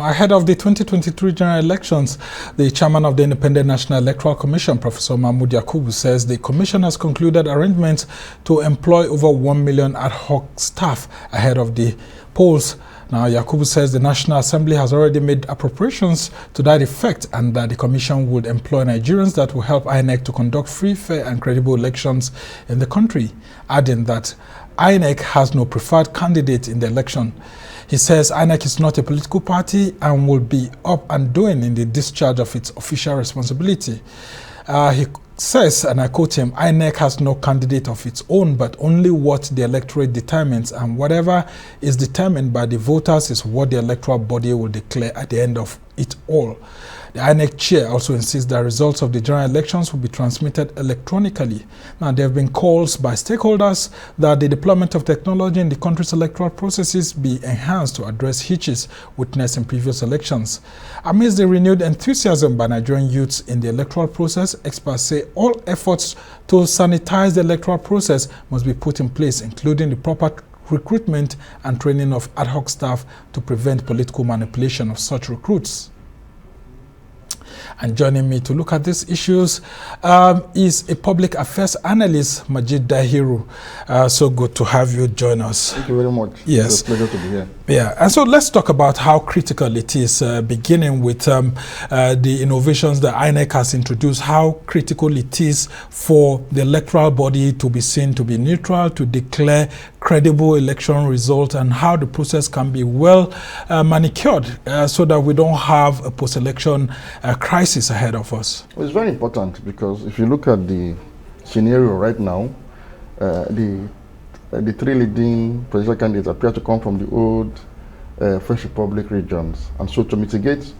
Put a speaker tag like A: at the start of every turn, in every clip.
A: Now, ahead of the 2023 general elections, the chairman of the Independent National Electoral Commission, Professor Mahmoud Yakubu, says the commission has concluded arrangements to employ over 1 million ad hoc staff ahead of the polls. Now, Yakubu says the National Assembly has already made appropriations to that effect and that the commission would employ Nigerians that will help INEC to conduct free, fair and credible elections in the country, adding that INEC has no preferred candidate in the election. He says INEC is not a political party and will be up and doing in the discharge of its official responsibility. He says, and I quote him, INEC has no candidate of its own, but only what the electorate determines, and whatever is determined by the voters is what the electoral body will declare at the end of it all. The INEC chair also insists that results of the general elections will be transmitted electronically. Now, there have been calls by stakeholders that the deployment of technology in the country's electoral processes be enhanced to address hitches witnessed in previous elections. Amidst the renewed enthusiasm by Nigerian youths in the electoral process, experts say all efforts to sanitize the electoral process must be put in place, including the proper recruitment and training of ad hoc staff to prevent political manipulation of such recruits. And joining me to look at these issues is a public affairs analyst, Majeed Dahiru. So good to have you join us.
B: Thank you very much.
A: Yes.
B: It's a pleasure to be here.
A: Yeah, and so let's talk about how critical it is, beginning with the innovations that INEC has introduced, how critical it is for the electoral body to be seen to be neutral, to declare credible election results, and how the process can be well manicured so that we don't have a post-election crisis ahead of us.
B: Well, it's very important because if you look at the scenario right now, the three leading presidential candidates appear to come from the old First Republic regions. And so to mitigate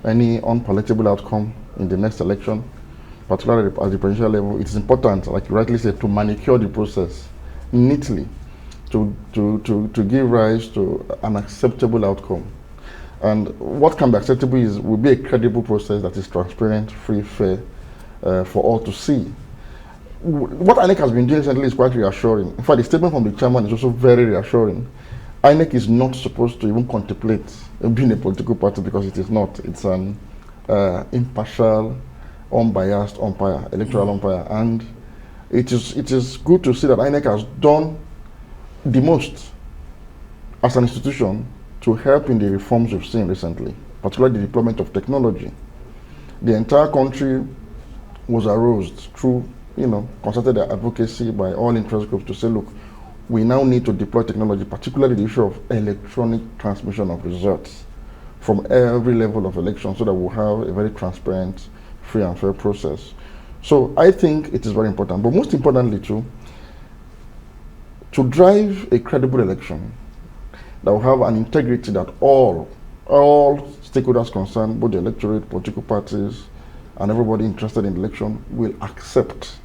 B: any unpalatable outcome in the next election, particularly at the presidential level, it is important, like you rightly said, to manicure the process neatly to give rise to an acceptable outcome. And what can be acceptable will be a credible process that is transparent, free, fair, for all to see. What INEC has been doing recently is quite reassuring. In fact, the statement from the chairman is also very reassuring. INEC is not supposed to even contemplate being a political party because it is not. It's an impartial, unbiased umpire, electoral umpire. And it is good to see that INEC has done the most as an institution to help in the reforms we've seen recently, particularly the deployment of technology. The entire country was aroused through concerted advocacy by all interest groups to say, look, we now need to deploy technology, particularly the issue of electronic transmission of results from every level of election so that we'll have a very transparent, free and fair process. So I think it is very important, but most importantly too, to drive a credible election that will have an integrity that all stakeholders concerned, both the electorate, political parties, and everybody interested in the election will accept,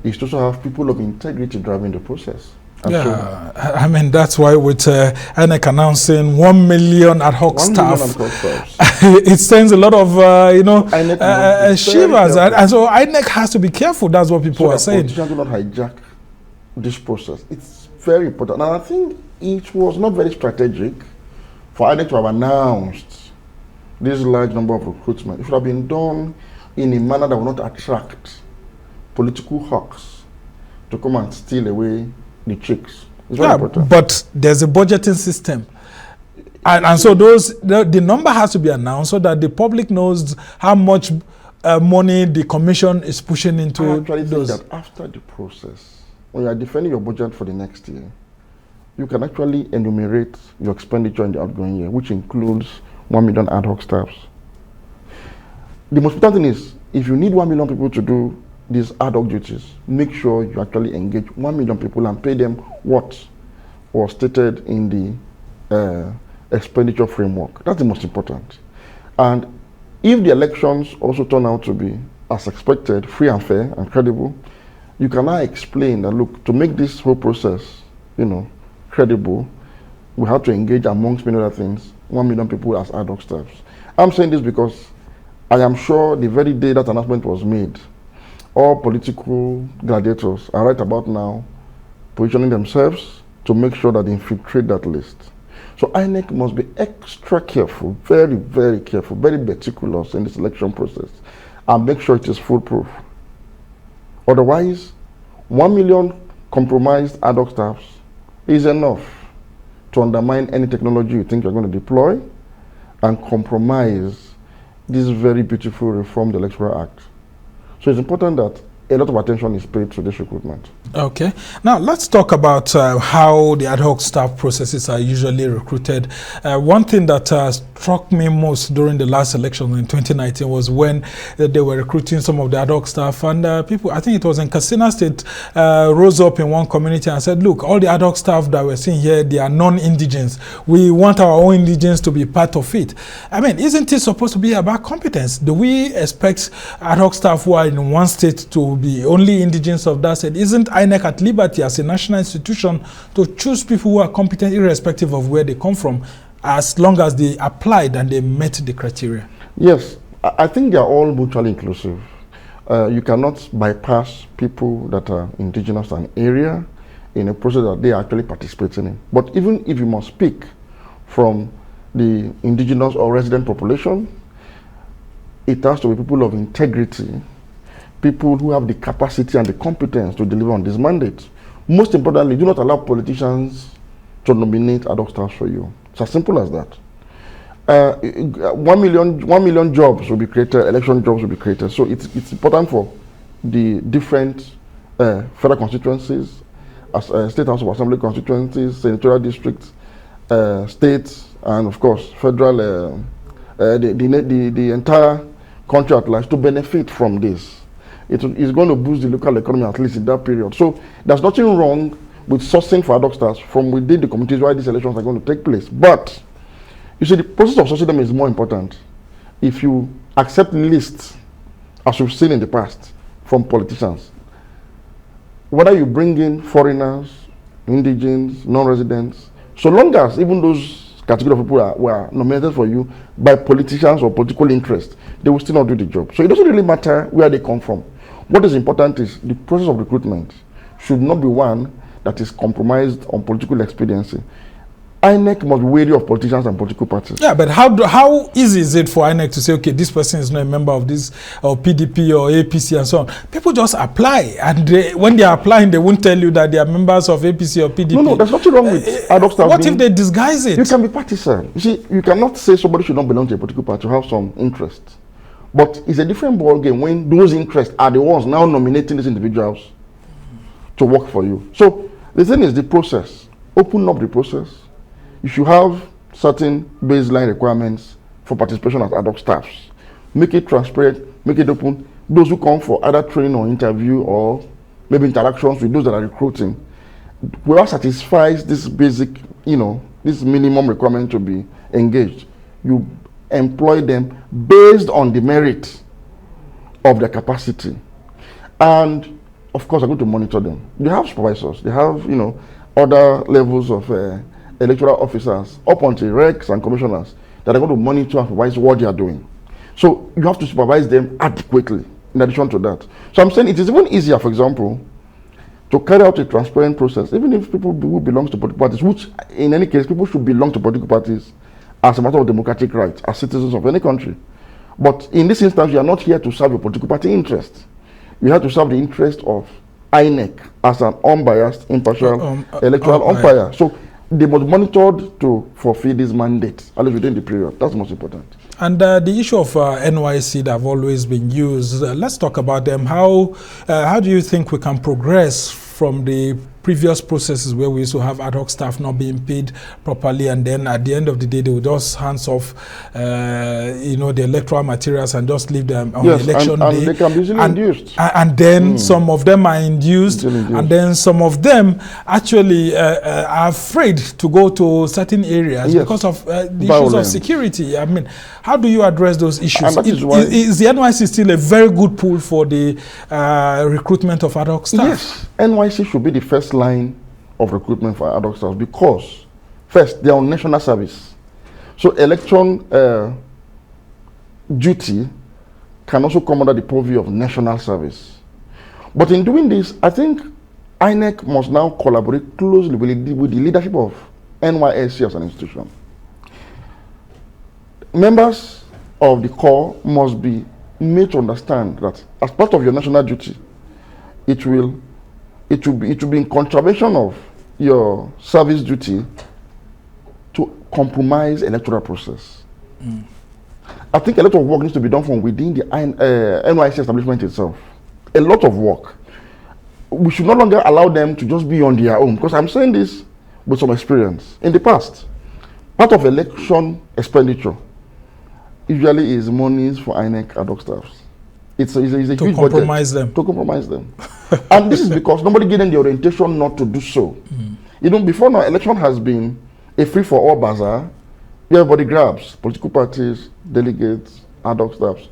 B: is to also have people of integrity driving the process. And
A: yeah, so, I mean, that's why with INEC announcing 1 million ad hoc staff, it sends a lot of, shivers. And so INEC has to be careful. That's what people are saying.
B: Politicians do not hijack this process. It's very important. And I think it was not very strategic for INEC to have announced this large number of recruitment. It should have been done in a manner that will not attract political hawks to come and steal away the chicks. It's very important.
A: But there's a budgeting system. And so the number has to be announced so that the public knows how much money the commission is pushing into
B: I actually think that after the process, when you are defending your budget for the next year, you can actually enumerate your expenditure in the outgoing year, which includes 1 million ad hoc staffs. The most important thing is, if you need 1 million people to do these ad hoc duties, make sure you actually engage 1 million people and pay them what was stated in the expenditure framework. That's the most important. And if the elections also turn out to be, as expected, free and fair and credible, you can now explain that, look, to make this whole process, credible, we have to engage, amongst many other things, 1 million people as ad hoc staffs. I'm saying this because I am sure the very day that announcement was made, all political gladiators are right about now positioning themselves to make sure that they infiltrate that list. So INEC must be extra careful, very, very careful, very meticulous in the selection process and make sure it is foolproof. Otherwise, 1 million compromised ad hoc staffs is enough to undermine any technology you think you're going to deploy and compromise this very beautiful reform, the Electoral Act. So it's important that a lot of attention is paid to this recruitment.
A: Okay. Now, let's talk about how the ad hoc staff processes are usually recruited. One thing that struck me most during the last election in 2019 was when they were recruiting some of the ad hoc staff, and people, I think it was in Katsina State, rose up in one community and said, look, all the ad hoc staff that we're seeing here, they are non-indigents. We want our own indigents to be part of it. I mean, isn't it supposed to be about competence? Do we expect ad hoc staff who are in one state to be only indigents of that state? Isn't INEC at liberty as a national institution to choose people who are competent irrespective of where they come from, as long as they applied and they met the criteria?
B: Yes, I think they are all mutually inclusive. You cannot bypass people that are indigenous to an area in a process that they are actually participating in. But even if you must speak from the indigenous or resident population, it has to be people of integrity, people who have the capacity and the competence to deliver on this mandate. Most importantly, do not allow politicians to nominate ad hoc staff for you. It's as simple as that. 1 million jobs will be created, election jobs will be created. So it's important for the different federal constituencies, as State House of Assembly constituencies, senatorial districts, states, and of course federal, the entire country at large to benefit from this. It is going to boost the local economy, at least in that period. So there's nothing wrong with sourcing for ad hoc staff from within the communities where these elections are going to take place. But you see, the process of sourcing them is more important. If you accept lists, as we've seen in the past, from politicians, whether you bring in foreigners, indigents, non-residents, so long as even those category of people were nominated for you by politicians or political interest, they will still not do the job. So it doesn't really matter where they come from. What is important is the process of recruitment should not be one that is compromised on political expediency. INEC must be wary of politicians and political parties.
A: Yeah, but how easy is it for INEC to say, okay, this person is not a member of this or PDP or APC and so on? People just apply, and when they are applying, they won't tell you that they are members of APC or PDP.
B: No, there's nothing wrong with ad hoc staff.
A: What if they disguise it?
B: You can be partisan. You see, you cannot say somebody should not belong to a political party to have some interest. But it's a different ballgame when those interests are the ones now nominating these individuals to work for you. So the thing is the process. Open up the process. You should have certain baseline requirements for participation as ad hoc staffs. Make it transparent, make it open. Those who come for either training or interview or maybe interactions with those that are recruiting, whoever satisfies this basic, this minimum requirement to be engaged, you employ them based on the merit of their capacity. And of course, I'm going to monitor them. They have supervisors, they have, other levels of electoral officers up until recs and commissioners that are going to monitor and supervise what they are doing. So you have to supervise them adequately in addition to that. So I'm saying it is even easier, for example, to carry out a transparent process, even if people who belong to political parties, which in any case, people should belong to political parties as a matter of democratic rights, as citizens of any country. But in this instance, you are not here to serve your political party interest. You have to serve the interest of INEC as an unbiased, impartial electoral umpire. So they must be monitored to fulfill this mandate, at least within the period. That's most important.
A: And the issue of NYSC that have always been used, let's talk about them. How do you think we can progress from the previous processes where we used to have ad hoc staff not being paid properly, and then at the end of the day they would just hands off the electoral materials and just leave them on election day.
B: And they can be easily induced.
A: And then some of them are induced, and then some of them actually are afraid to go to certain areas because of the issues of security. I mean, how do you address those issues? Is the NYSC still a very good pool for the recruitment of ad hoc staff?
B: Yes, NYSC should be the first line of recruitment for ad hoc staff because, first, they are on national service. So election duty can also come under the purview of national service. But in doing this, I think INEC must now collaborate closely with the leadership of NYSC as an institution. Members of the corps must be made to understand that as part of your national duty, it will be in contravention of your service duty to compromise electoral process. I think a lot of work needs to be done from within the NYSC establishment itself. A lot of work. We should no longer allow them to just be on their own, because I'm saying this with some experience. In the past, part of election expenditure usually is monies for INEC ad hoc staffs. It's a huge
A: compromise
B: budget
A: them.
B: to compromise them. And this is because nobody gave them the orientation not to do so. You know, before now, election has been a free-for-all bazaar. Everybody grabs political parties, delegates, ad hoc staffs,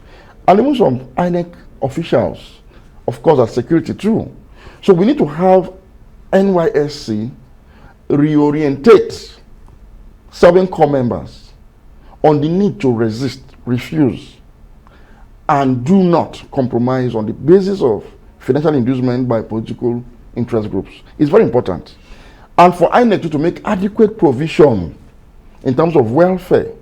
B: and even some INEC officials, of course, as security too. So we need to have NYSC reorientate serving corps members on the need to resist, refuse, and do not compromise on the basis of financial inducement by political interest groups. It's very important. And for INEC to make adequate provision in terms of welfare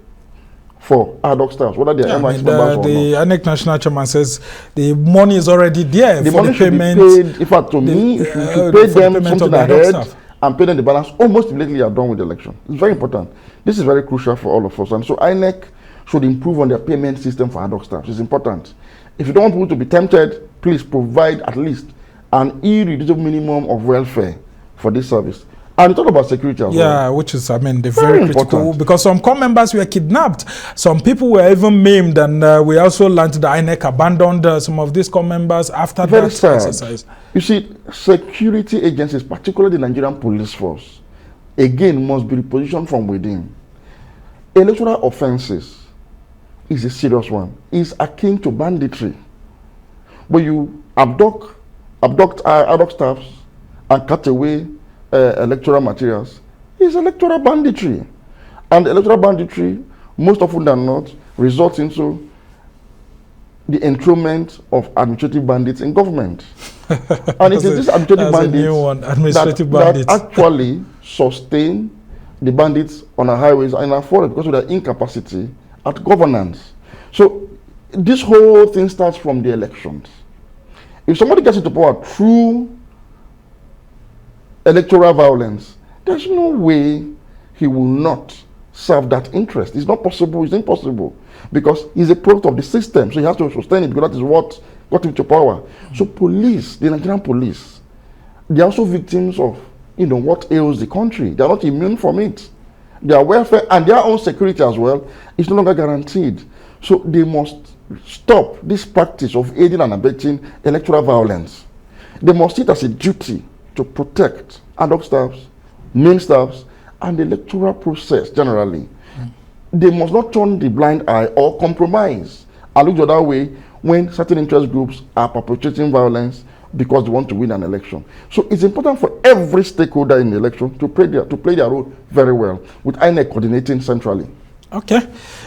B: for ad hoc staffs, whether they're NYSC members or not.
A: The INEC national chairman says the money is already there
B: the
A: for
B: money
A: the
B: should
A: payment.
B: Be paid, in fact, to me, if you should pay them something ahead and pay them the balance almost immediately you are done with the election. It's very important. This is very crucial for all of us. And so INEC should improve on their payment system for ad hoc staffs. It's important. If you don't want people to be tempted, please provide at least an irreducible minimum of welfare for this service. And talk about security as well.
A: Yeah, which is, I mean, they're very critical important. Because some corps members were kidnapped. Some people were even maimed, and we also learned the INEC abandoned some of these corps members after that exercise.
B: You see, security agencies, particularly the Nigerian police force, again, must be repositioned from within. Electoral offenses is a serious one. It's akin to banditry. When you abduct ad hoc staffs and cut away electoral materials, is electoral banditry. And electoral banditry, most often than not, results into the enthronement of administrative bandits in government. And it is these administrative bandits that actually sustain the bandits on our highways and our forests because of their incapacity at governance. So this whole thing starts from the elections. If somebody gets into power through electoral violence, there's no way he will not serve that interest. It's not possible, it's impossible, because he's a product of the system, so he has to sustain it, because that is what got him to power. So police, the Nigerian police, they're also victims of, you know, what ails the country. They're not immune from it. Their welfare and their own security as well is no longer guaranteed. So they must stop this practice of aiding and abetting electoral violence. They must see it as a duty to protect ad hoc staffs, main staffs, and the electoral process generally. They must not turn the blind eye or compromise and look the other way when certain interest groups are perpetrating violence because they want to win an election. So it's important for every stakeholder in the election to play their role very well, with INEC coordinating centrally.
A: Okay,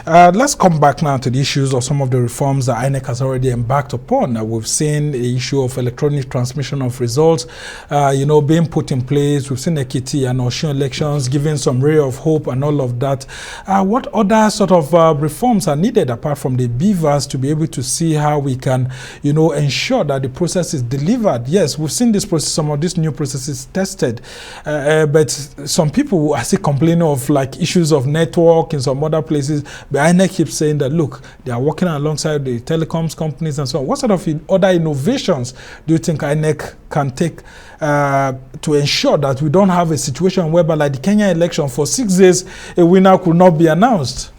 A: let's come back now to the issues of some of the reforms that INEC has already embarked upon. We've seen the issue of electronic transmission of results, being put in place. We've seen Ekiti and Osun elections giving some ray of hope and all of that. What other sort of reforms are needed apart from the beavers to be able to see how we can, ensure that the process is delivered? Yes, we've seen this process, some of these new processes tested, but some people are still complaining of like issues of network in some other places. But INEC keeps saying that, look, they are working alongside the telecoms companies and so on. What sort of other innovations do you think INEC can take to ensure that we don't have a situation whereby, like the Kenya election, for 6 days, a winner could not be announced?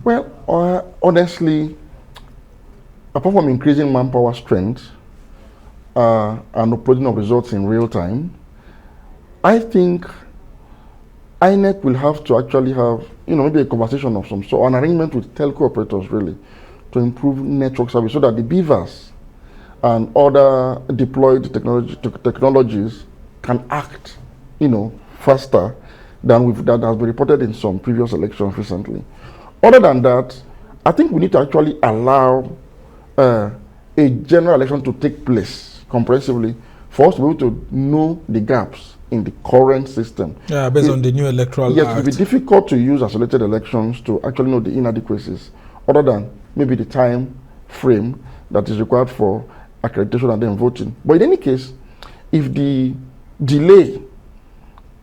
B: Well, honestly, apart from increasing manpower strength and uploading of results in real time, I think INEC will have to actually have, maybe a conversation of some sort, an arrangement with telco operators really, to improve network service so that the beavers and other deployed technologies can act, faster than that has been reported in some previous elections recently. Other than that, I think we need to actually allow a general election to take place comprehensively for us to be able to know the gaps in the current system.
A: Yeah, based on the new Electoral Act.
B: Yes, it will be difficult to use isolated elections to actually know the inadequacies, other than maybe the time frame that is required for accreditation and then voting. But in any case, if the delay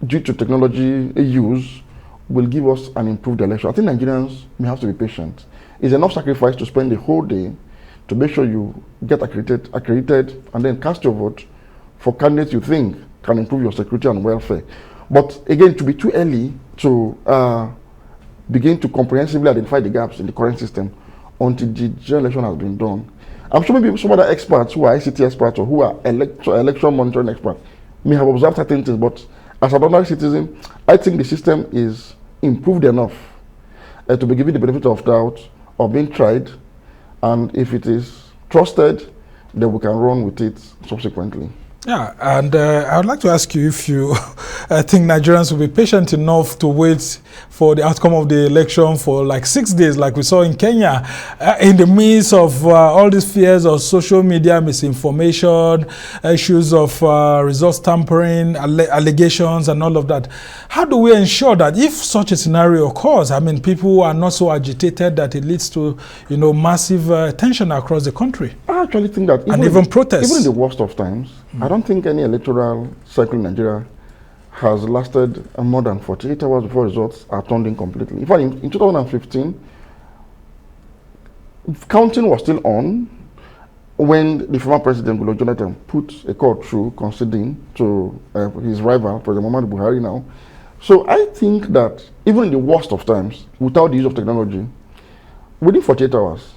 B: due to technology use will give us an improved election, I think Nigerians may have to be patient. It's enough sacrifice to spend the whole day to make sure you get accredited and then cast your vote for candidates you think can improve your security and welfare. But again, to be too early to begin to comprehensively identify the gaps in the current system until the general election has been done. I'm sure maybe some other experts who are ICT experts or who are election monitoring experts may have observed certain things, but as an ordinary citizen, I think the system is improved enough to be given the benefit of doubt of being tried, and if it is trusted, then we can run with it subsequently.
A: Yeah, and I would like to ask you if you think Nigerians will be patient enough to wait for the outcome of the election for like 6 days, like we saw in Kenya, in the midst of all these fears of social media misinformation, issues of results tampering, allegations, and all of that. How do we ensure that if such a scenario occurs, I mean, people are not so agitated that it leads to, you know, massive tension across the country?
B: I actually think that
A: even protests.
B: Even in the worst of times, I don't think any electoral cycle in Nigeria has lasted more than 48 hours before results are turned in completely. In fact, in 2015, counting was still on when the former president, Goodluck Jonathan, put a call through conceding to his rival, President Muhammadu Buhari now. So I think that even in the worst of times, without the use of technology, within 48 hours,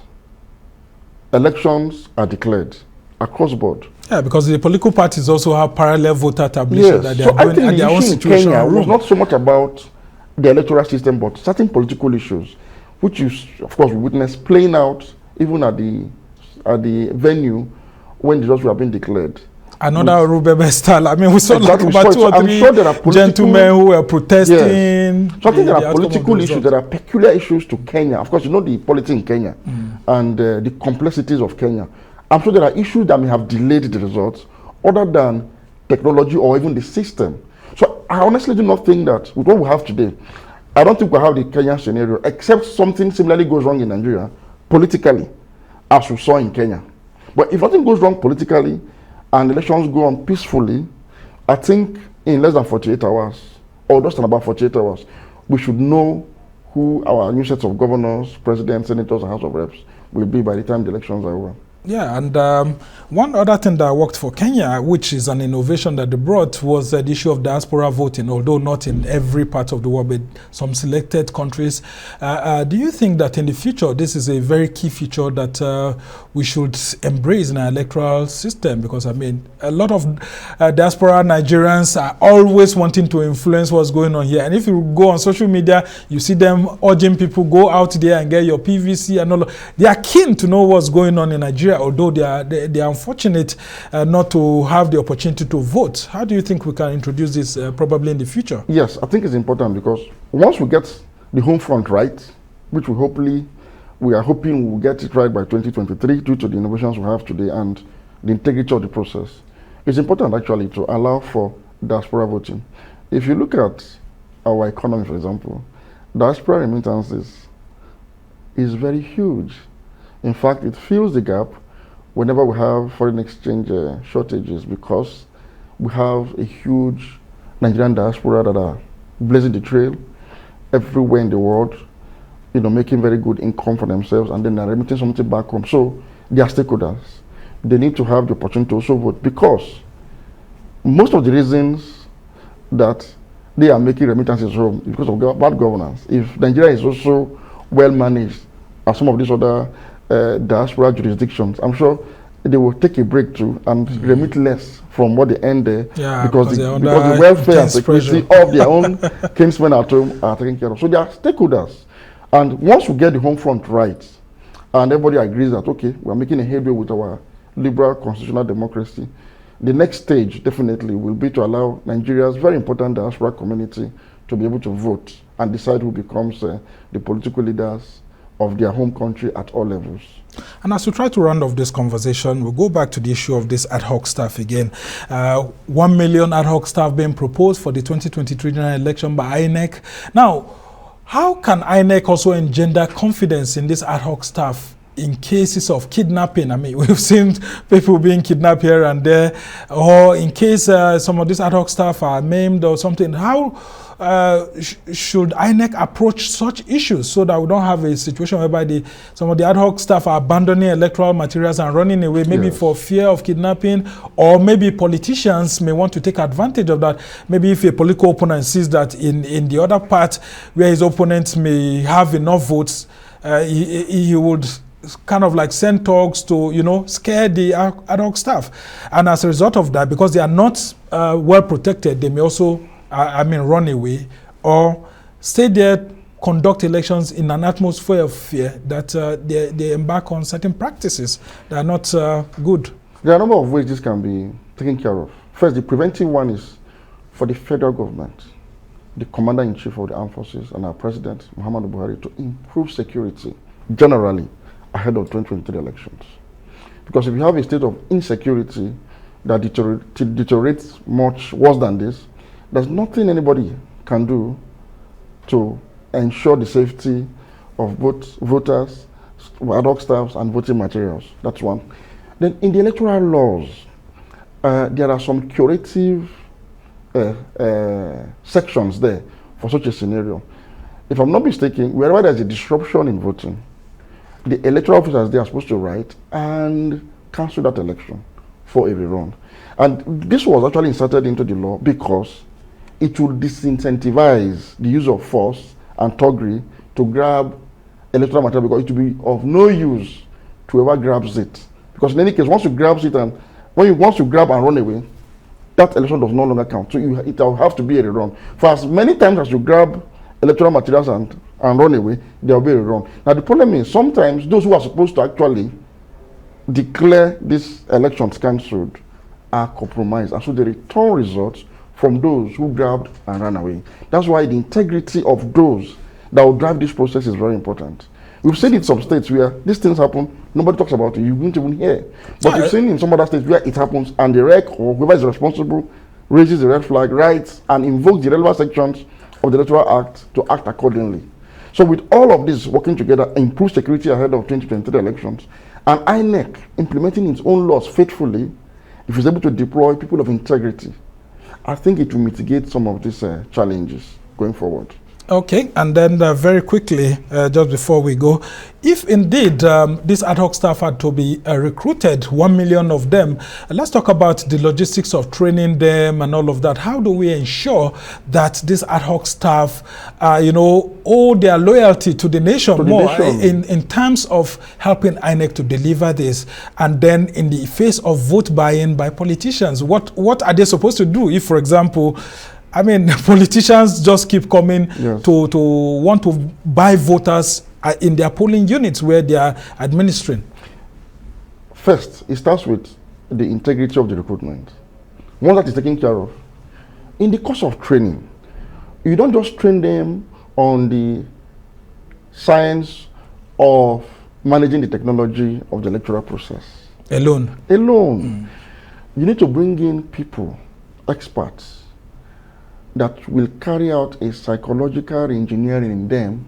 B: elections are declared across the board.
A: Yeah, because the political parties also have parallel voter tabulation that they are doing at their own situation.
B: Kenya was not so much about the electoral system, but certain political issues, which is, of course, we witnessed playing out even at the venue when the results were being declared.
A: Another Rubebe style. I mean, we saw
B: exactly,
A: like about 2 or 3 gentlemen who were protesting.
B: Yes. So I think there are political issues, there are peculiar issues to Kenya. Of course, you know the politics in Kenya and the complexities of Kenya. I'm sure there are issues that may have delayed the results other than technology or even the system. So I honestly do not think that with what we have today, I don't think we'll have the Kenyan scenario, except something similarly goes wrong in Nigeria politically, as we saw in Kenya. But if nothing goes wrong politically and elections go on peacefully, I think in less than 48 hours, or just in about 48 hours, we should know who our new sets of governors, presidents, senators, and House of Reps will be by the time the elections are over.
A: Yeah, and one other thing that worked for Kenya, which is an innovation that they brought, was the issue of diaspora voting, although not in every part of the world, but some selected countries. Do you think that in the future, this is a very key feature that we should embrace in our electoral system? Because, I mean, a lot of diaspora Nigerians are always wanting to influence what's going on here. And if you go on social media, you see them urging people, go out there and get your PVC and all. They are keen to know what's going on in Nigeria, although they are unfortunate not to have the opportunity to vote. How do you think we can introduce this probably in the future?
B: Yes, I think it's important because once we get the home front right, which we are hoping we'll get it right by 2023 due to the innovations we have today and the integrity of the process, it's important actually to allow for diaspora voting. If you look at our economy, for example, diaspora remittances is very huge. In fact, it fills the gap whenever we have foreign exchange shortages, because we have a huge Nigerian diaspora that are blazing the trail everywhere in the world, you know, making very good income for themselves, and then they're remitting something back home. So they are stakeholders. They need to have the opportunity to also vote, because most of the reasons that they are making remittances home is because of bad governance. If Nigeria is also well managed as some of these other diaspora jurisdictions, I'm sure they will take a breakthrough and remit less from what they earn there, because the welfare and security of their own kinsmen at home are taken care of. So they are stakeholders. And once we get the home front right, and everybody agrees that, okay, we are making a headway with our liberal constitutional democracy, the next stage definitely will be to allow Nigeria's very important diaspora community to be able to vote and decide who becomes the political leaders of their home country at all levels.
A: And as we try to round off this conversation, we'll go back to the issue of this ad hoc staff again. 1 million ad hoc staff being proposed for the 2023 general election by INEC. Now, how can INEC also engender confidence in this ad hoc staff in cases of kidnapping? I mean, we've seen people being kidnapped here and there, or in case some of these ad hoc staff are maimed or something. How should INEC approach such issues so that we don't have a situation whereby some of the ad hoc staff are abandoning electoral materials and running away, maybe for fear of kidnapping, or maybe politicians may want to take advantage of that. Maybe if a political opponent sees that in the other part where his opponent may have enough votes, he would kind of like send talks to, scare the ad hoc staff. And as a result of that, because they are not well protected, they may also run away or stay there, conduct elections in an atmosphere of fear that they embark on certain practices that are not good.
B: There are a number of ways this can be taken care of. First, the preventive one is for the federal government, the Commander-in-Chief of the Armed Forces and our President, Muhammadu Buhari, to improve security generally ahead of 2023 elections. Because if you have a state of insecurity that deteriorates much worse than this, there's nothing anybody can do to ensure the safety of both voters, ad hoc staffs, and voting materials. That's one. Then in the electoral laws, there are some curative sections there for such a scenario. If I'm not mistaken, wherever there's a disruption in voting, the electoral officers, they are supposed to write and cancel that election for a rerun. And this was actually inserted into the law because it would disincentivize the use of force and thuggery to grab electoral material, because it will be of no use to whoever grabs it. Because in any case, once you grab it and once you grab and run away, that election does no longer count. So it will have to be a rerun. For as many times as you grab electoral materials and run away, there will be a rerun. Now the problem is sometimes those who are supposed to actually declare these elections cancelled are compromised, and so they return results from those who grabbed and ran away. That's why the integrity of those that will drive this process is very important. We've seen in some states where these things happen, nobody talks about it, you won't even hear. But we've seen in some other states where it happens and the REC or whoever is responsible raises the red flag, writes and invokes the relevant sections of the Electoral Act to act accordingly. So with all of this working together, improve security ahead of 2023 elections, and INEC implementing its own laws faithfully, if it's able to deploy people of integrity, I think it will mitigate some of these challenges going forward.
A: Okay, and then very quickly, just before we go, if indeed these ad hoc staff are to be recruited, 1 million of them, let's talk about the logistics of training them and all of that. How do we ensure that these ad hoc staff, owe their loyalty to the nation in terms of helping INEC to deliver this, and then in the face of vote buy-in by politicians, what are they supposed to do if, for example, politicians just keep coming to want to buy voters in their polling units where they are administering?
B: First, it starts with the integrity of the recruitment. One that is taken care of. In the course of training, you don't just train them on the science of managing the technology of the electoral process.
A: Alone.
B: You need to bring in people, experts, that will carry out a psychological engineering in them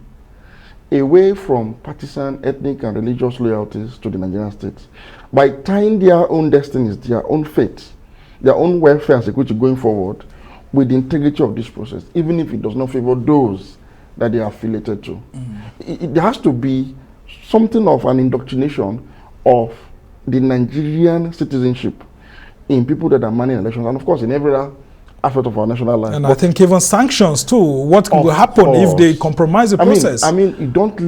B: away from partisan, ethnic, and religious loyalties to the Nigerian state, by tying their own destinies, their own fate, their own welfare and security going forward with the integrity of this process, even if it does not favor those that they are affiliated to. There has to be something of an indoctrination of the Nigerian citizenship in people that are managing elections, and of course in every aspect of our national life.
A: And I think even sanctions too. What will happen if they compromise the process?
B: You don't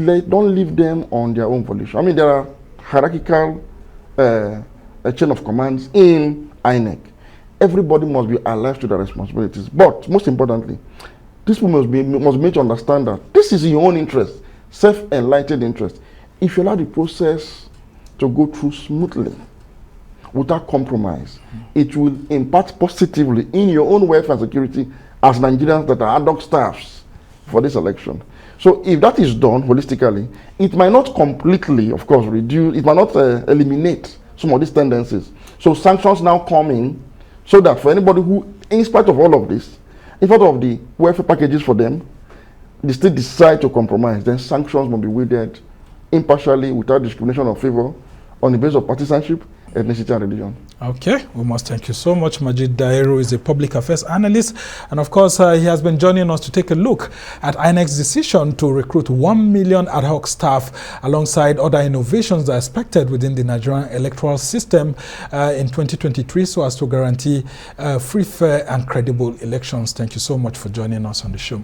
B: leave them on their own volition. There are hierarchical a chain of commands in INEC. Everybody must be alive to their responsibilities. But most importantly, this must be made to understand that this is in your own interest, self-enlightened interest. If you allow the process to go through smoothly, without compromise, it will impact positively in your own welfare and security as Nigerians that are ad hoc staffs for this election. So if that is done holistically, it might not completely, of course, reduce, it might not eliminate some of these tendencies. So sanctions now come in so that for anybody who, in spite of all of this, in spite of the welfare packages for them, they still decide to compromise, then sanctions must be wielded impartially without discrimination or favor on the basis of partisanship, ethnicity, and religion.
A: Okay, we must thank you so much. Majeed Dahiru is a public affairs analyst, and of course he has been joining us to take a look at INEC's decision to recruit 1 million ad hoc staff alongside other innovations that are expected within the Nigerian electoral system in 2023 so as to guarantee free, fair and credible elections. Thank you so much for joining us on the show.